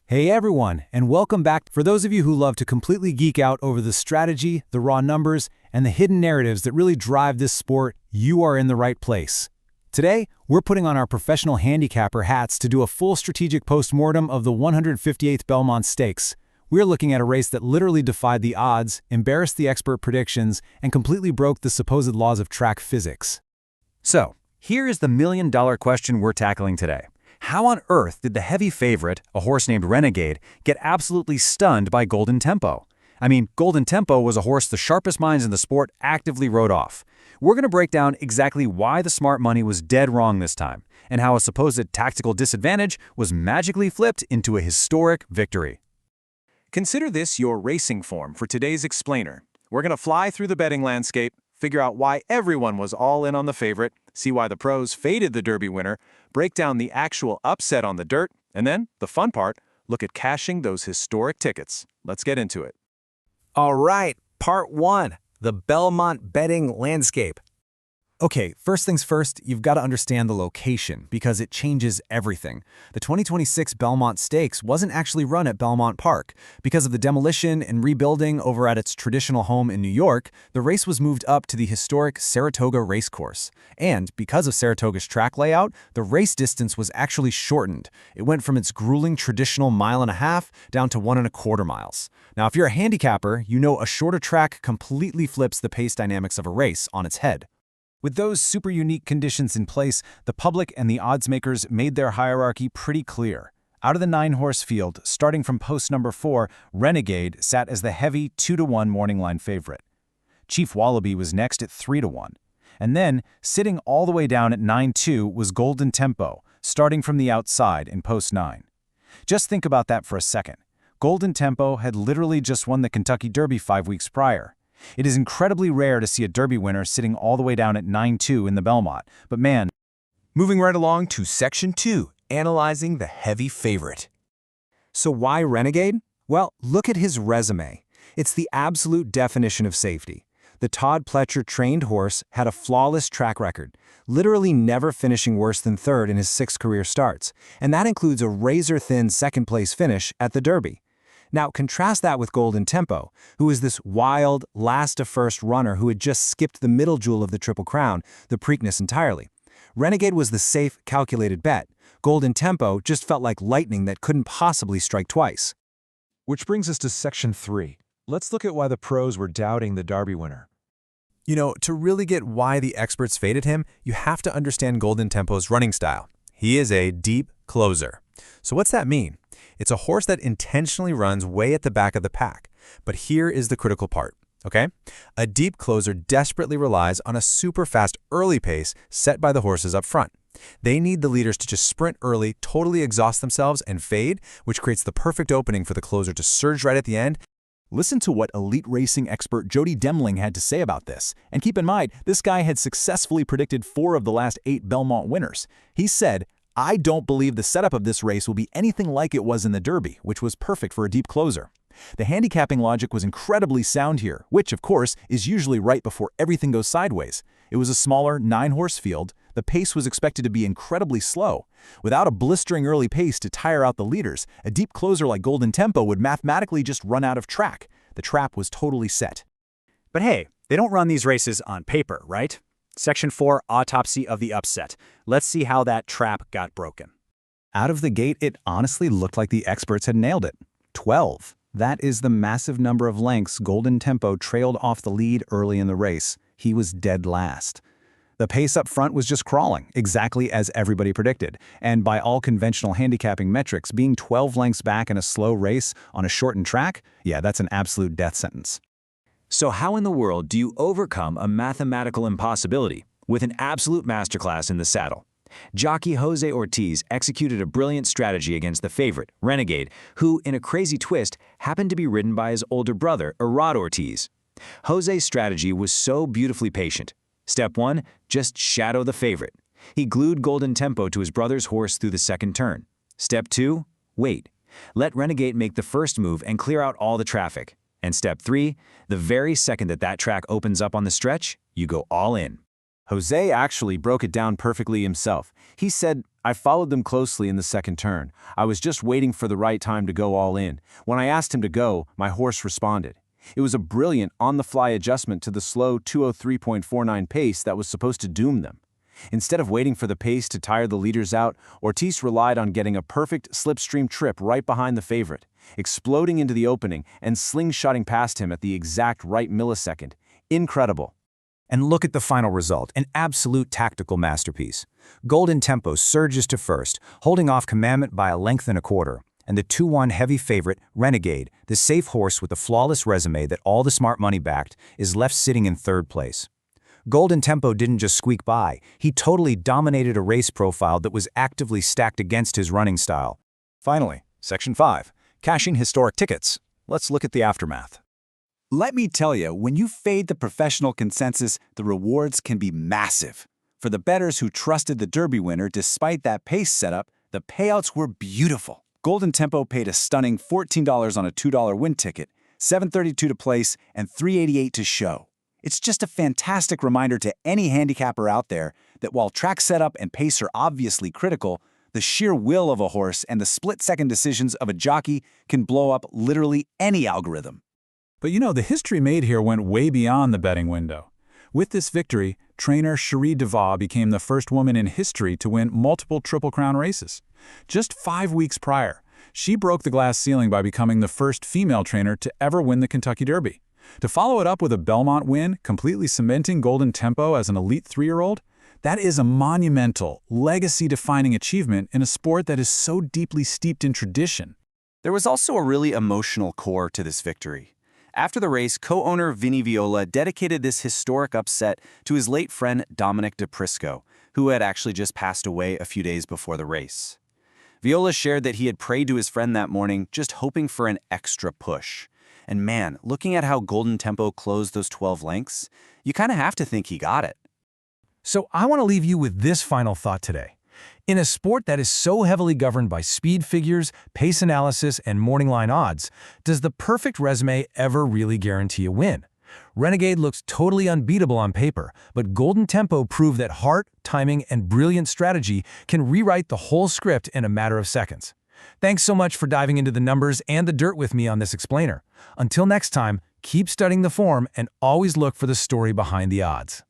Hey everyone, and welcome back. For those of you who love to completely geek out over the strategy, the raw numbers, and the hidden narratives that really drive this sport, you are in the right place. Today, we're putting on our professional handicapper hats to do a full strategic postmortem of the 158th Belmont Stakes. We're looking at a race that literally defied the odds, embarrassed the expert predictions, and completely broke the supposed laws of track physics. So, here is the million-dollar question we're tackling today. How on earth did the heavy favorite, a horse named Renegade, get absolutely stunned by Golden Tempo? I mean, Golden Tempo was a horse the sharpest minds in the sport actively wrote off. We're going to break down exactly why the smart money was dead wrong this time, and how a supposed tactical disadvantage was magically flipped into a historic victory. Consider this your racing form for today's explainer. We're going to fly through the betting landscape, figure out why everyone was all in on the favorite, see why the pros faded the Derby winner, break down the actual upset on the dirt, and then, the fun part, look at cashing those historic tickets. Let's get into it. All right, part one, the Belmont betting landscape. Okay, first things first, you've got to understand the location because it changes everything. The 2026 Belmont Stakes wasn't actually run at Belmont Park. Because of the demolition and rebuilding over at its traditional home in New York, the race was moved up to the historic Saratoga Race Course. And because of Saratoga's track layout, the race distance was actually shortened. It went from its grueling traditional 1.5 miles down to 1.25 miles. Now, if you're a handicapper, you know a shorter track completely flips the pace dynamics of a race on its head. With those super unique conditions in place, the public and the odds makers made their hierarchy pretty clear. Out of the 9-horse field, starting from post number 4, Renegade sat as the heavy 2-to-1 morning line favorite. Chief Wallaby was next at 3-to-1. And then, sitting all the way down at 9-2 was Golden Tempo, starting from the outside in post 9. Just think about that for a second. Golden Tempo had literally just won the Kentucky Derby 5 weeks prior. It is incredibly rare to see a Derby winner sitting all the way down at 9-2 in the Belmont, but man. Moving right along to section 2, analyzing the heavy favorite. So why Renegade? Well, look at his resume. It's the absolute definition of safety. The Todd Pletcher-trained horse had a flawless track record, literally never finishing worse than 3rd in his 6 career starts, and that includes a razor-thin second-place finish at the Derby. Now, contrast that with Golden Tempo, who is this wild, last-to-first runner who had just skipped the middle jewel of the Triple Crown, the Preakness, entirely. Renegade was the safe, calculated bet. Golden Tempo just felt like lightning that couldn't possibly strike twice. Which brings us to section 3. Let's look at why the pros were doubting the Derby winner. You know, to really get why the experts faded him, you have to understand Golden Tempo's running style. He is a deep closer. So what's that mean? It's a horse that intentionally runs way at the back of the pack. But here is the critical part, okay? A deep closer desperately relies on a super fast early pace set by the horses up front. They need the leaders to just sprint early, totally exhaust themselves, and fade, which creates the perfect opening for the closer to surge right at the end. Listen to what elite racing expert Jody Demling had to say about this. And keep in mind, this guy had successfully predicted 4 of the last 8 Belmont winners. He said, "I don't believe the setup of this race will be anything like it was in the Derby, which was perfect for a deep closer." The handicapping logic was incredibly sound here, which, of course, is usually right before everything goes sideways. It was a smaller 9-horse field. The pace was expected to be incredibly slow. Without a blistering early pace to tire out the leaders, a deep closer like Golden Tempo would mathematically just run out of track. The trap was totally set. But hey, they don't run these races on paper, right? Section 4, Autopsy of the Upset. Let's see how that trap got broken. Out of the gate, it honestly looked like the experts had nailed it. 12. That is the massive number of lengths Golden Tempo trailed off the lead early in the race. He was dead last. The pace up front was just crawling, exactly as everybody predicted. And by all conventional handicapping metrics, being 12 lengths back in a slow race on a shortened track, yeah, that's an absolute death sentence. So how in the world do you overcome a mathematical impossibility with an absolute masterclass in the saddle? Jockey Jose Ortiz executed a brilliant strategy against the favorite, Renegade, who, in a crazy twist, happened to be ridden by his older brother, Rod Ortiz. Jose's strategy was so beautifully patient. Step 1, just shadow the favorite. He glued Golden Tempo to his brother's horse through the second turn. Step 2, wait. Let Renegade make the first move and clear out all the traffic. And step 3, the very second that track opens up on the stretch, you go all in. Jose actually broke it down perfectly himself. He said, "I followed them closely in the second turn. I was just waiting for the right time to go all in. When I asked him to go, my horse responded." It was a brilliant on-the-fly adjustment to the slow 203.49 pace that was supposed to doom them. Instead of waiting for the pace to tire the leaders out, Ortiz relied on getting a perfect slipstream trip right behind the favorite, exploding into the opening and slingshotting past him at the exact right millisecond. Incredible. And look at the final result, an absolute tactical masterpiece. Golden Tempo surges to first, holding off Commandment by a length and a quarter. And the 2-1 heavy favorite, Renegade, the safe horse with a flawless resume that all the smart money backed, is left sitting in third place. Golden Tempo didn't just squeak by, he totally dominated a race profile that was actively stacked against his running style. Finally, Section 5, cashing historic tickets. Let's look at the aftermath. Let me tell you, when you fade the professional consensus, the rewards can be massive. For the bettors who trusted the Derby winner despite that pace setup, the payouts were beautiful. Golden Tempo paid a stunning $14 on a $2 win ticket, $7.32 to place, and $3.88 to show. It's just a fantastic reminder to any handicapper out there that while track setup and pace are obviously critical, the sheer will of a horse and the split-second decisions of a jockey can blow up literally any algorithm. But you know, the history made here went way beyond the betting window. With this victory, trainer Cherie Devaux became the first woman in history to win multiple Triple Crown races. Just 5 weeks prior, she broke the glass ceiling by becoming the first female trainer to ever win the Kentucky Derby. To follow it up with a Belmont win, completely cementing Golden Tempo as an elite 3-year-old, that is a monumental, legacy-defining achievement in a sport that is so deeply steeped in tradition. There was also a really emotional core to this victory. After the race, co-owner Vinny Viola dedicated this historic upset to his late friend Dominic DePrisco, who had actually just passed away a few days before the race. Viola shared that he had prayed to his friend that morning, just hoping for an extra push. And man, looking at how Golden Tempo closed those 12 lengths, you kind of have to think he got it. So I want to leave you with this final thought today. In a sport that is so heavily governed by speed figures, pace analysis, and morning line odds, does the perfect resume ever really guarantee a win? Renegade looks totally unbeatable on paper, but Golden Tempo proved that heart, timing, and brilliant strategy can rewrite the whole script in a matter of seconds. Thanks so much for diving into the numbers and the dirt with me on this explainer. Until next time, keep studying the form and always look for the story behind the odds.